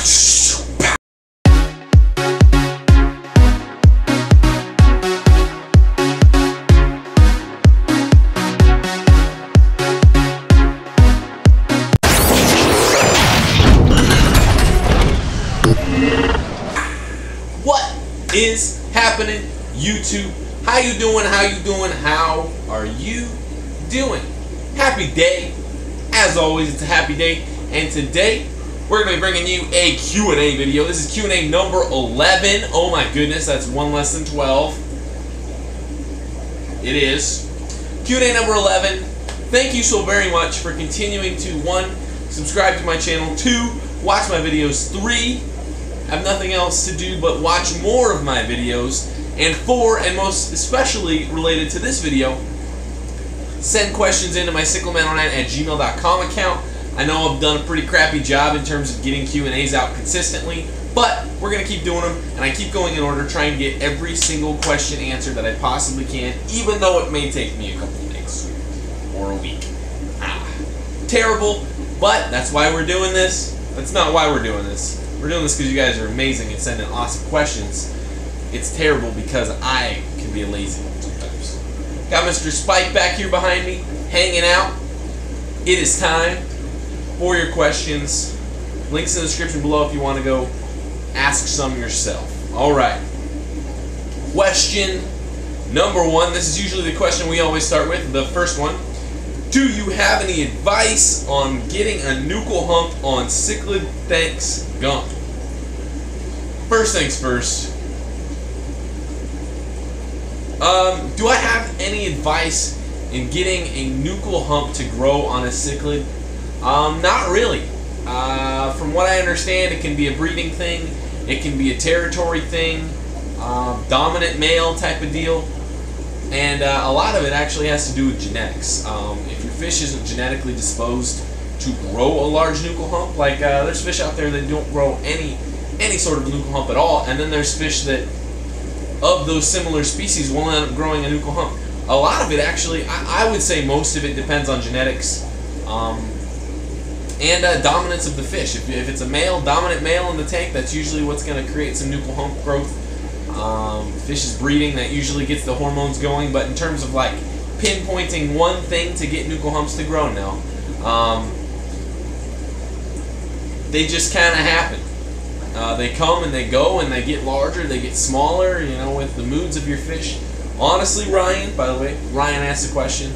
What is happening, YouTube? How you doing? How you doing? How are you doing? Happy day. As always, it's a happy day. And today, we're going to be bringing you a Q&A video. This is Q&A number 11. Oh my goodness, that's one less than 12. It is. Q&A number 11. Thank you so very much for continuing to, 1, subscribe to my channel, 2, watch my videos, 3, have nothing else to do but watch more of my videos, and 4, and most especially related to this video, send questions into my sickleman09@gmail.com account. I know I've done a pretty crappy job in terms of getting Q&As out consistently, but we're going to keep doing them, and I keep going in order, trying to get every single question answered that I possibly can, even though it may take me a couple of days or a week. Terrible, but that's why we're doing this. That's not why we're doing this. We're doing this because you guys are amazing and sending awesome questions. It's terrible because I can be a lazy one sometimes. Got Mr. Spike back here behind me, hanging out. It is time for your questions. Links in the description below if you want to go ask some yourself. Alright. Question number 1. This is usually the question we always start with. The first one. Do you have any advice on getting a nuchal hump on cichlid thanks gum? First things first. Do I have any advice in getting a nuchal hump to grow on a cichlid? Not really. From what I understand, it can be a breeding thing. It can be a territory thing. Dominant male type of deal. And a lot of it actually has to do with genetics. If your fish isn't genetically disposed to grow a large nuchal hump, like there's fish out there that don't grow any sort of nuchal hump at all, and then there's fish that, of those similar species, will end up growing a nuchal hump. A lot of it actually, I would say most of it depends on genetics and dominance of the fish. If it's a male, dominant male in the tank, that's usually what's going to create some nuchal hump growth. Fish is breeding, that usually gets the hormones going, but in terms of like pinpointing one thing to get nuchal humps to grow, no. They just kind of happen. They come and they go and they get larger, they get smaller, you know, with the moods of your fish. Honestly, Ryan, by the way, Ryan asked a question.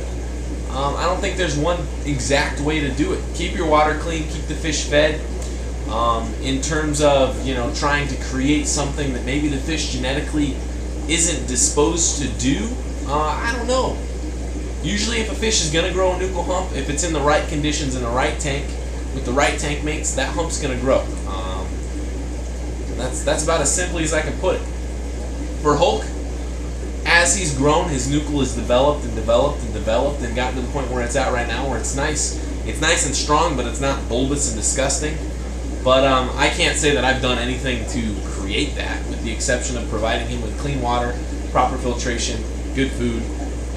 I don't think there's one exact way to do it. Keep your water clean, keep the fish fed. In terms of, you know, trying to create something that maybe the fish genetically isn't disposed to do, I don't know. Usually if a fish is going to grow a nuchal hump, if it's in the right conditions in the right tank, with the right tank mates, that hump's going to grow. That's about as simply as I can put it. For Hulk, as he's grown, his nuchal is developed and developed and developed and gotten to the point where it's at right now, where it's nice and strong, but it's not bulbous and disgusting. But I can't say that I've done anything to create that, with the exception of providing him with clean water, proper filtration, good food,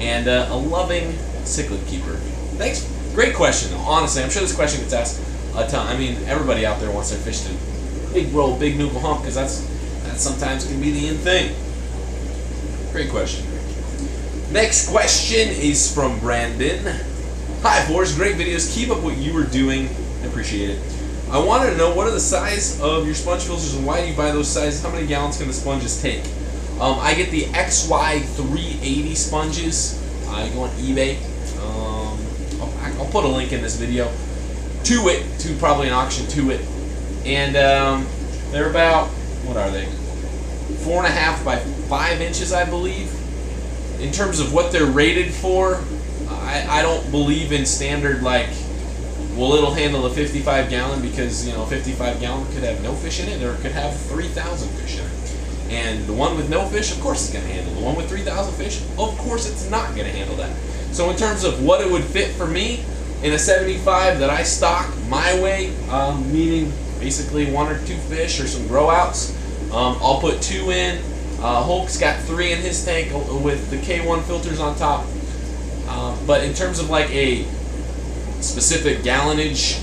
and a loving cichlid keeper. Thanks. Great question, though. Honestly, I'm sure this question gets asked a ton. I mean, everybody out there wants their fish to big nuchal hump, because that sometimes can be the in thing. Great question. Next question is from Brandon. Hi, Forrest. Great videos. Keep up what you were doing. I appreciate it. I wanted to know, what are the size of your sponge filters and why do you buy those sizes? How many gallons can the sponges take? I get the XY380 sponges. I go on eBay. I'll put a link in this video to probably an auction to it. And they're about, what are they? 4.5 by 5 inches, I believe. In terms of what they're rated for, I don't believe in standard, like, well, it'll handle a 55 gallon because, you know, a 55 gallon could have no fish in it, or it could have 3,000 fish in it. And the one with no fish, of course, it's going to handle. The one with 3,000 fish, of course, it's not going to handle that. So in terms of what it would fit for me in a 75 that I stock my way, meaning basically 1 or 2 fish or some grow outs, I'll put 2 in. Hulk's got 3 in his tank with the K1 filters on top. But in terms of like a specific gallonage,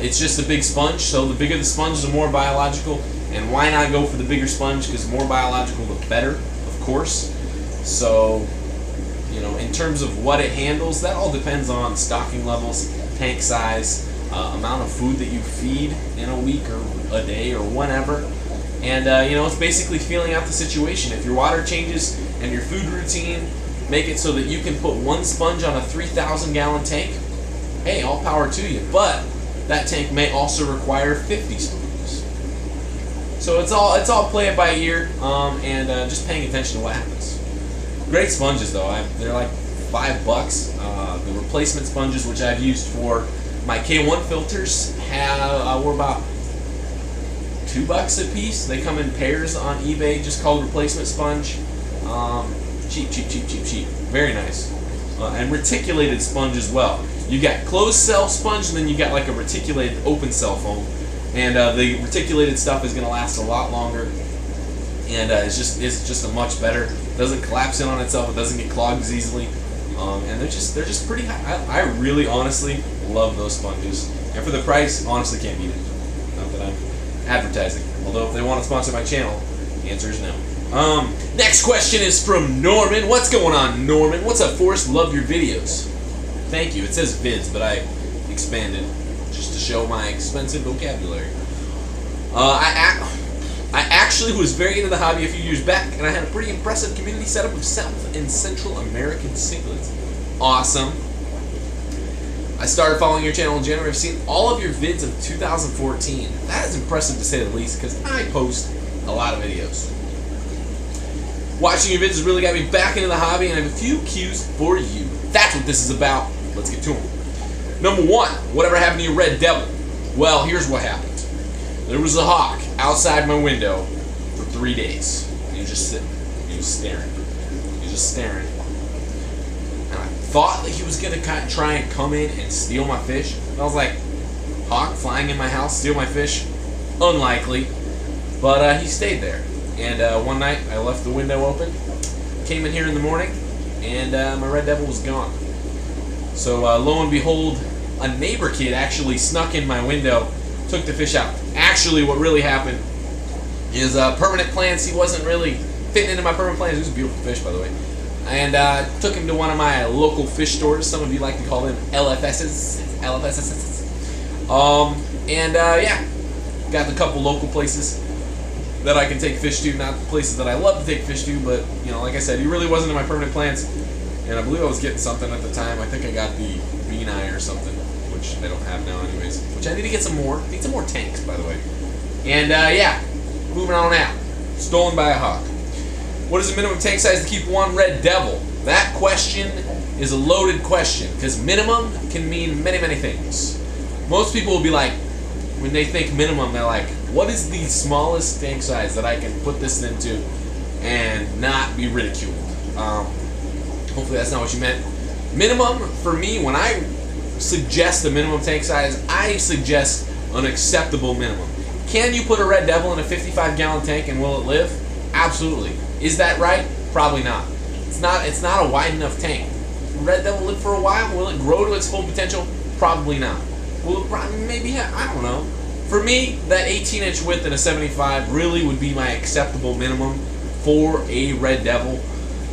It's just a big sponge, so the bigger the sponge, the more biological. And why not go for the bigger sponge? Because the more biological, the better, of course. So, you know, in terms of what it handles, that all depends on stocking levels, tank size, amount of food that you feed in a week or a day or whenever. And, you know, it's basically feeling out the situation. If your water changes and your food routine make it so that you can put one sponge on a 3,000-gallon tank, hey, all power to you. But that tank may also require 50 sponges. So it's all play it by ear, and just paying attention to what happens. Great sponges though. They're like $5. The replacement sponges, which I've used for my K1 filters, were about $2 a piece. They come in pairs on eBay, just called replacement sponge. Cheap. Very nice. And reticulated sponge as well. You got closed cell sponge, and then you got like a reticulated open cell foam. And the reticulated stuff is going to last a lot longer, and it's just a much better. It doesn't collapse in on itself. It doesn't get clogged as easily, and they're just pretty high. I really honestly love those sponges, and for the price, honestly can't beat it. Not that I'm advertising, although if they want to sponsor my channel, the answer is no. Next question is from Norman. What's going on, Norman? What's up, Forrest? Love your videos. Thank you. It says vids, but I expanded just to show my expensive vocabulary. I actually was very into the hobby a few years back, and I had a pretty impressive community setup of South and Central American cichlids. Awesome. I started following your channel in January. I've seen all of your vids of 2014. That is impressive to say the least, because I post a lot of videos. Watching your vids has really got me back into the hobby, and I have a few cues for you. That's what this is about. Let's get to them. Number one, whatever happened to your red devil? Well, here's what happened. There was a hawk outside my window for 3 days. He was just sitting. He was staring. He was just staring. And I thought that he was going to try and come in and steal my fish. I was like, hawk flying in my house, steal my fish? Unlikely. But he stayed there. And one night, I left the window open, came in here in the morning, and my red devil was gone. So lo and behold, a neighbor kid actually snuck in my window, took the fish out. Actually, what really happened is permanent plants. He wasn't really fitting into my permanent plants. He was a beautiful fish, by the way. And took him to one of my local fish stores. Some of you like to call them LFSs. Yeah, got a couple local places that I can take fish to. Not the places that I love to take fish to, but, you know, like I said, he really wasn't in my permanent plants. And I believe I was getting something at the time. I think I got the bean eye or something, which they don't have now anyways. Which I need to get some more. I need some more tanks, by the way. And, yeah, moving on out. Stolen by a hawk. What is the minimum tank size to keep one red devil? That question is a loaded question, because minimum can mean many, many things. Most people will be like, when they think minimum, they're like, what is the smallest tank size that I can put this into and not be ridiculed? Hopefully that's not what you meant. Minimum, for me, when I suggest a minimum tank size, I suggest an acceptable minimum. Can you put a red devil in a 55-gallon tank and will it live? Absolutely. Is that right? Probably not. It's not a wide enough tank. Red devil live for a while? Will it grow to its full potential? Probably not. Will it probably, maybe, I don't know. For me, that 18-inch width and a 75 really would be my acceptable minimum for a red devil.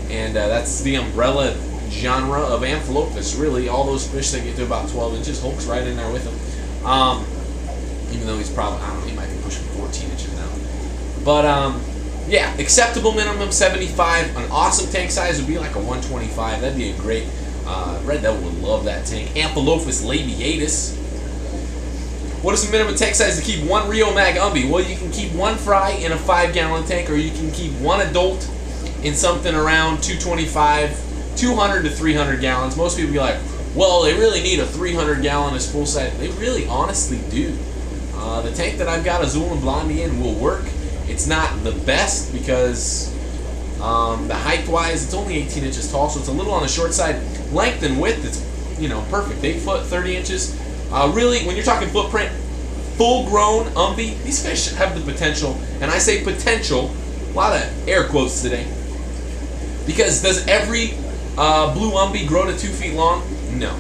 And that's the umbrella genre of Amphilophus, really. All those fish that get to about 12 inches, Hulk's right in there with him. Even though he's probably, I don't know, he might be pushing 14 inches now. But, yeah, acceptable minimum 75. An awesome tank size would be like a 125. That'd be a great, red devil would love that tank. Amphilophus labiatus. What is the minimum tank size to keep one Rio Mag Umbi? Well, you can keep one fry in a 5-gallon tank, or you can keep one adult in something around 225, 200 to 300 gallons. Most people be like, well, they really need a 300-gallon as full size. They really honestly do. The tank that I've got Azul and Blondie in will work. It's not the best because the height-wise, it's only 18 inches tall, so it's a little on the short side. Length and width, it's, you know, perfect. 8 foot, 30 inches. Really, when you're talking footprint, full-grown Umbi, these fish have the potential, and I say potential, a lot of air quotes today, because does every blue Umbi grow to 2 feet long? No.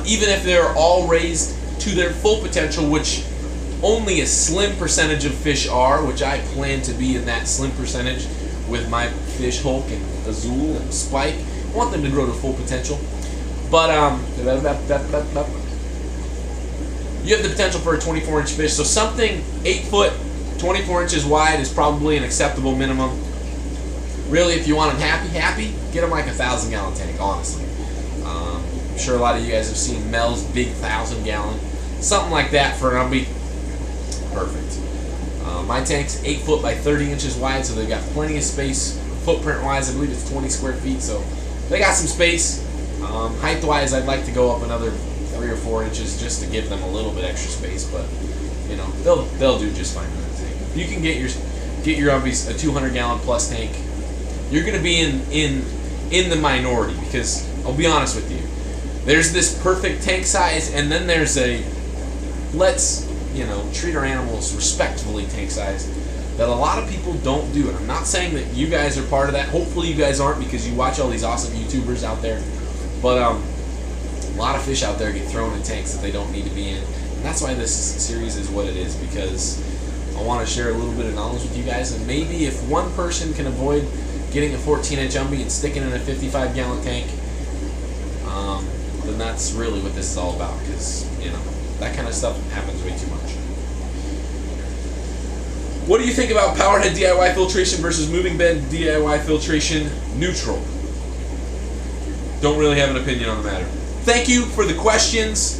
Even if they're all raised to their full potential, which only a slim percentage of fish are, which I plan to be in that slim percentage with my fish Hulk and Azul and Spike. I want them to grow to full potential. But you have the potential for a 24-inch fish, so something 8 foot, 24 inches wide is probably an acceptable minimum. Really, if you want them happy, get them like a 1,000-gallon tank, honestly. I'm sure a lot of you guys have seen Mel's big 1,000-gallon. Something like that for an Umbie. Perfect. My tank's 8 foot by 30 inches wide, so they've got plenty of space. Footprint-wise, I believe it's 20 square feet, so they got some space. Height-wise, I'd like to go up another 3 or 4 inches just to give them a little bit extra space, but you know they'll do just fine with that tank. If you can get your Umbies a 200-gallon plus tank, you're going to be in the minority, because I'll be honest with you, there's this perfect tank size, and then there's a let's treat our animals respectfully tank size that a lot of people don't do. And I'm not saying that you guys are part of that. Hopefully you guys aren't, because you watch all these awesome YouTubers out there. But a lot of fish out there get thrown in tanks that they don't need to be in. And that's why this series is what it is, because I want to share a little bit of knowledge with you guys. And maybe if one person can avoid getting a 14-inch Umbie and sticking in a 55-gallon tank, then that's really what this is all about, because that kind of stuff happens way too much. What do you think about Powerhead DIY filtration versus Moving Bed DIY filtration neutral? Don't really have an opinion on the matter. Thank you for the questions,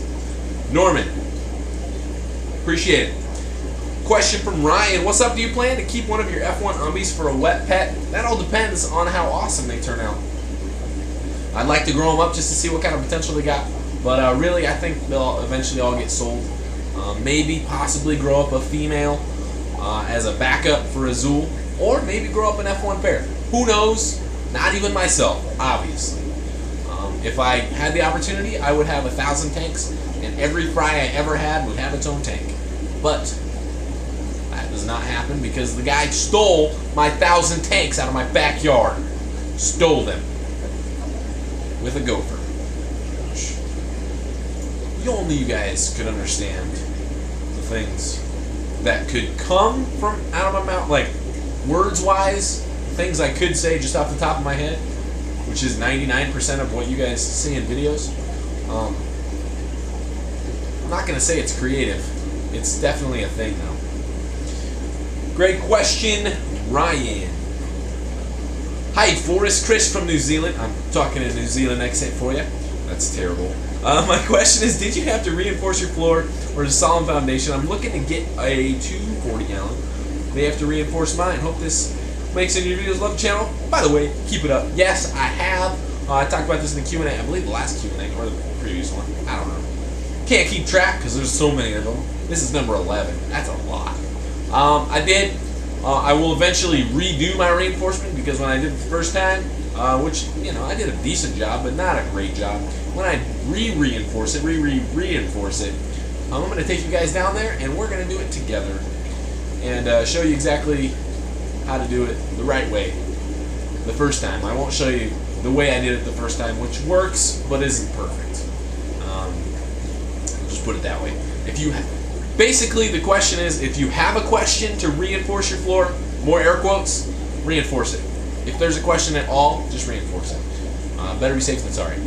Norman. Appreciate it. Question from Ryan. What's up? Do you plan to keep one of your F1 Umbies for a wet pet? That all depends on how awesome they turn out. I'd like to grow them up just to see what kind of potential they got. But really, I think they'll eventually all get sold. Maybe possibly grow up a female as a backup for Azul, or maybe grow up an F1 pair. Who knows? Not even myself, obviously. If I had the opportunity, I would have 1,000 tanks, and every fry I ever had would have its own tank. But that does not happen, because the guy stole my 1,000 tanks out of my backyard. Stole them. With a gopher. Only you guys could understand the things that could come from out of my mouth, like words-wise, things I could say just off the top of my head, which is 99% of what you guys see in videos. I'm not going to say it's creative. It's definitely a thing, though. Great question, Ryan. Hi, Forrest. Chris from New Zealand. I'm talking a New Zealand accent for you. That's terrible. My question is, did you have to reinforce your floor or a solid foundation? I'm looking to get a 240-gallon. They have to reinforce mine. Hope this makes any of your videos. Love the channel. By the way, keep it up. Yes, I have. I talked about this in the Q&A. I believe the last Q&A or the previous one. I don't know. Can't keep track because there's so many of them. This is number 11. That's a lot. I will eventually redo my reinforcement, because when I did it the first time, which, I did a decent job, but not a great job. When I reinforce it, I'm going to take you guys down there, and we're going to do it together, and show you exactly how to do it the right way the first time. I won't show you the way I did it the first time, which works, but isn't perfect. Just put it that way. Basically, the question is, if you have a question to reinforce your floor, more air quotes, reinforce it. If there's a question at all, just reinforce it. Better be safe than sorry.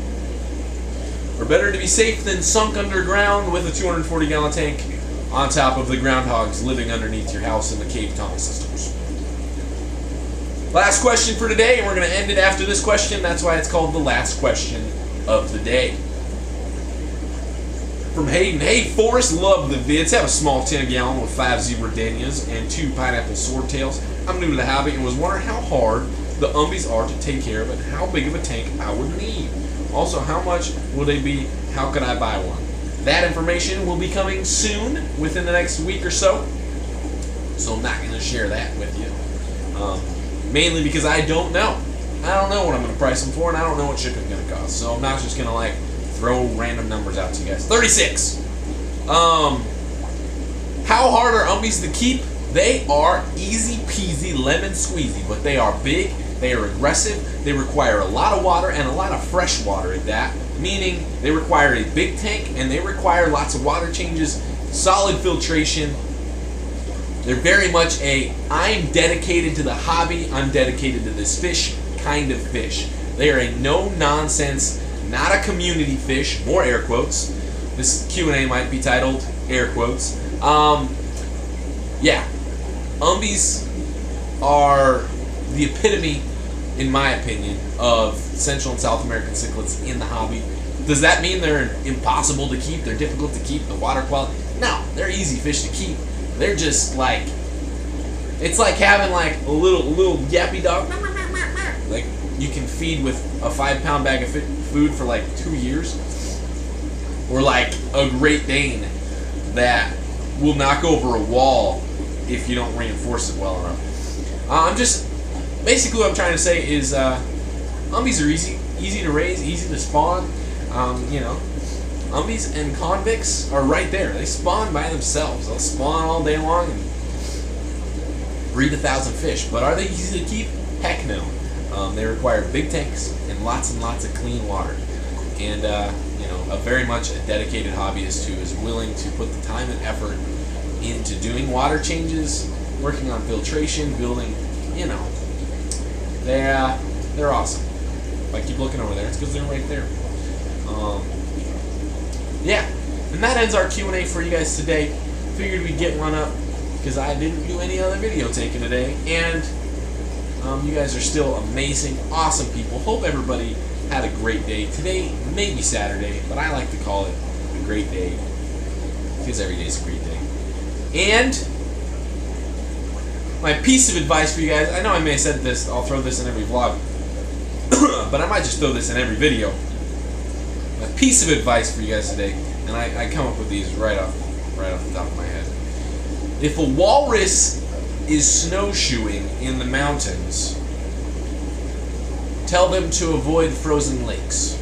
Or better to be safe than sunk underground with a 240-gallon tank on top of the groundhogs living underneath your house in the cave tunnel systems. Last question for today, and we're going to end it after this question. That's why it's called the last question of the day. From Hayden. Hey, Forrest, love the vids. Have a small 10-gallon with 5 zebra danias and 2 pineapple swordtails. I'm new to the hobby and was wondering how hard the Umbies are to take care of and how big of a tank I would need. Also, how much will they be? How could I buy one? That information will be coming soon, within the next week or so. So I'm not going to share that with you. Mainly because I don't know. I don't know what I'm going to price them for, and I don't know what shipping's going to cost. So I'm not just going to throw random numbers out to you guys. 36. How hard are Umbies to keep? They are easy peasy lemon squeezy, but they are big, they are aggressive, they require a lot of water and a lot of fresh water at that. meaning they require a big tank and they require lots of water changes, solid filtration. They're very much a, I'm dedicated to the hobby, I'm dedicated to this fish kind of fish. They are a no-nonsense, not a community fish, more air quotes. This Q&A might be titled air quotes. Yeah, umbies are the epitome, in my opinion, of Central and South American cichlids in the hobby. Does that mean they're impossible to keep? They're difficult to keep? The water quality? No, they're easy fish to keep. They're just like, it's like having like a little yappy dog. Like you can feed with a 5-pound bag of food for like 2 years. Or like a Great Dane that will knock over a wall if you don't reinforce it well enough. Basically what I'm trying to say is umbies are easy to raise, easy to spawn. You know, umbies and convicts are right there. They spawn by themselves. They'll spawn all day long and breed 1,000 fish. But are they easy to keep? Heck no. They require big tanks and lots of clean water. And you know, a very much a dedicated hobbyist who is willing to put the time and effort into doing water changes, working on filtration, building, you know, they're awesome. If I keep looking over there, it's because they're right there. Yeah, and that ends our Q&A for you guys today. Figured we'd get one up because I didn't do any other video taking today, and you guys are still amazing, awesome people. Hope everybody had a great day. Today may be Saturday, but I like to call it a great day because every day is a great day. And my piece of advice for you guys, I know I may have said this, I'll throw this in every vlog, but I might just throw this in every video. My piece of advice for you guys today, and I come up with these right off the top of my head. If a walrus is snowshoeing in the mountains, tell them to avoid frozen lakes.